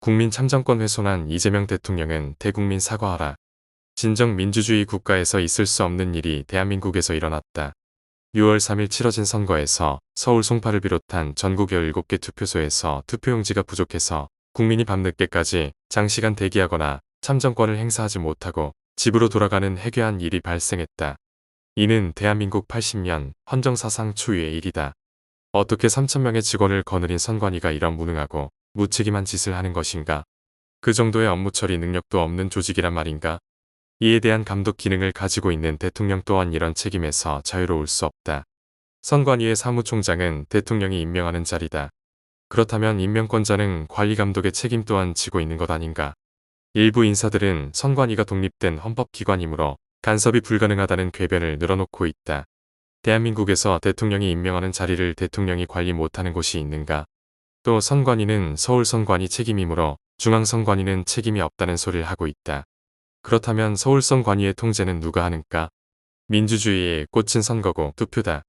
국민 참정권 훼손한 이재명 대통령은 대국민 사과하라. 진정 민주주의 국가에서 있을 수 없는 일이 대한민국에서 일어났다. 6월 3일 치러진 선거에서 서울 송파를 비롯한 전국 17개 투표소에서 투표용지가 부족해서 국민이 밤늦게까지 장시간 대기하거나 참정권을 행사하지 못하고 집으로 돌아가는 해괴한 일이 발생했다. 이는 대한민국 80년 헌정사상 초유의 일이다. 어떻게 3,000명의 직원을 거느린 선관위가 이런 무능하고 무책임한 짓을 하는 것인가? 그 정도의 업무 처리 능력도 없는 조직이란 말인가? 이에 대한 감독 기능을 가지고 있는 대통령 또한 이런 책임에서 자유로울 수 없다. 선관위의 사무총장은 대통령이 임명하는 자리다. 그렇다면 임명권자는 관리감독의 책임 또한 지고 있는 것 아닌가? 일부 인사들은 선관위가 독립된 헌법기관이므로 간섭이 불가능하다는 궤변을 늘어놓고 있다. 대한민국에서 대통령이 임명하는 자리를 대통령이 관리 못하는 곳이 있는가? 또 선관위는 서울선관위 책임이므로 중앙선관위는 책임이 없다는 소리를 하고 있다. 그렇다면 서울선관위의 통제는 누가 하는가? 민주주의의 꽃은 선거고 투표다.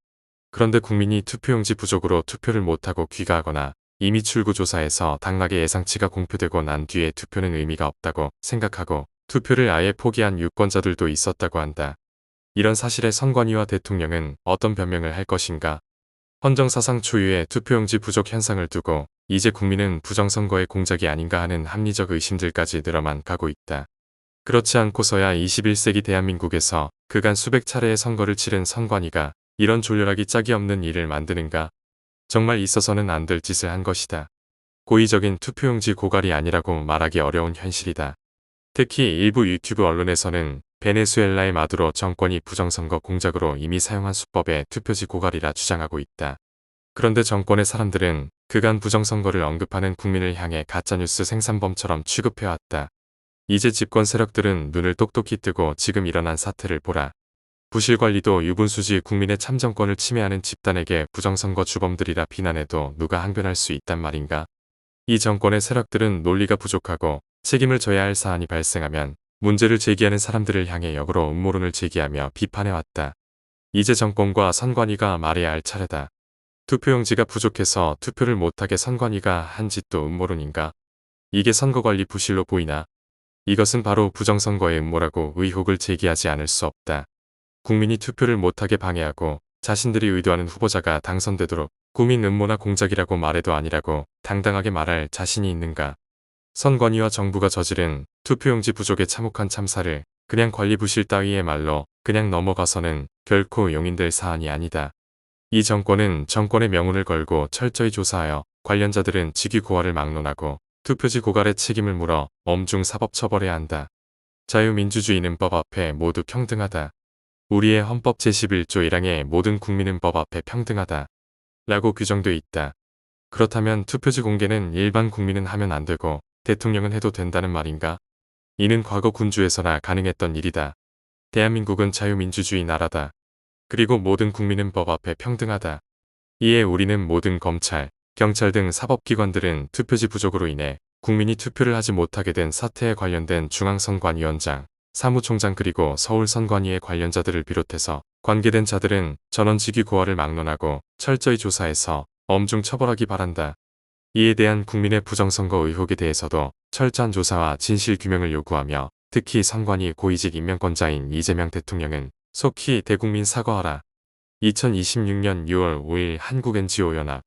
그런데 국민이 투표용지 부족으로 투표를 못하고 귀가하거나 이미 출구조사에서 당락의 예상치가 공표되고 난 뒤에 투표는 의미가 없다고 생각하고 투표를 아예 포기한 유권자들도 있었다고 한다. 이런 사실에 선관위와 대통령은 어떤 변명을 할 것인가? 헌정사상 초유의 투표용지 부족 현상을 두고 이제 국민은 부정선거의 공작이 아닌가 하는 합리적 의심들까지 늘어만 가고 있다. 그렇지 않고서야 21세기 대한민국에서 그간 수백 차례의 선거를 치른 선관위가 이런 졸렬하기 짝이 없는 일을 만드는가? 정말 있어서는 안 될 짓을 한 것이다. 고의적인 투표용지 고갈이 아니라고 말하기 어려운 현실이다. 특히 일부 유튜브 언론에서는 베네수엘라의 마두로 정권이 부정선거 공작으로 이미 사용한 수법의 투표지 고갈이라 주장하고 있다. 그런데 정권의 사람들은 그간 부정선거를 언급하는 국민을 향해 가짜뉴스 생산범처럼 취급해왔다. 이제 집권 세력들은 눈을 똑똑히 뜨고 지금 일어난 사태를 보라. 부실관리도 유분수지 국민의 참정권을 침해하는 집단에게 부정선거 주범들이라 비난해도 누가 항변할 수 있단 말인가? 이 정권의 세력들은 논리가 부족하고 책임을 져야 할 사안이 발생하면 문제를 제기하는 사람들을 향해 역으로 음모론을 제기하며 비판해왔다. 이제 정권과 선관위가 말해야 할 차례다. 투표용지가 부족해서 투표를 못하게 선관위가 한 짓도 음모론인가? 이게 선거관리 부실로 보이나? 이것은 바로 부정선거의 음모라고 의혹을 제기하지 않을 수 없다. 국민이 투표를 못하게 방해하고 자신들이 의도하는 후보자가 당선되도록 국민 음모나 공작이라고 말해도 아니라고 당당하게 말할 자신이 있는가? 선관위와 정부가 저지른 투표용지 부족에 참혹한 참사를 그냥 관리 부실 따위의 말로 그냥 넘어가서는 결코 용인될 사안이 아니다. 이 정권은 정권의 명운을 걸고 철저히 조사하여 관련자들은 직위 고하를 막론하고 투표지 고갈의 책임을 물어 엄중 사법 처벌해야 한다. 자유민주주의는 법 앞에 모두 평등하다. 우리의 헌법 제11조 1항에 모든 국민은 법 앞에 평등하다. 라고 규정돼 있다. 그렇다면 투표지 공개는 일반 국민은 하면 안 되고 대통령은 해도 된다는 말인가? 이는 과거 군주에서나 가능했던 일이다. 대한민국은 자유민주주의 나라다. 그리고 모든 국민은 법 앞에 평등하다. 이에 우리는 모든 검찰, 경찰 등 사법기관들은 투표지 부족으로 인해 국민이 투표를 하지 못하게 된 사태에 관련된 중앙선관위원장, 사무총장 그리고 서울선관위의 관련자들을 비롯해서 관계된 자들은 전원 직위 고하를 막론하고 철저히 조사해서 엄중 처벌하기 바란다. 이에 대한 국민의 부정선거 의혹에 대해서도 철저한 조사와 진실규명을 요구하며 특히 선관위 고위직 임명권자인 이재명 대통령은 속히 대국민 사과하라. 2026년 6월 5일 한국NGO연합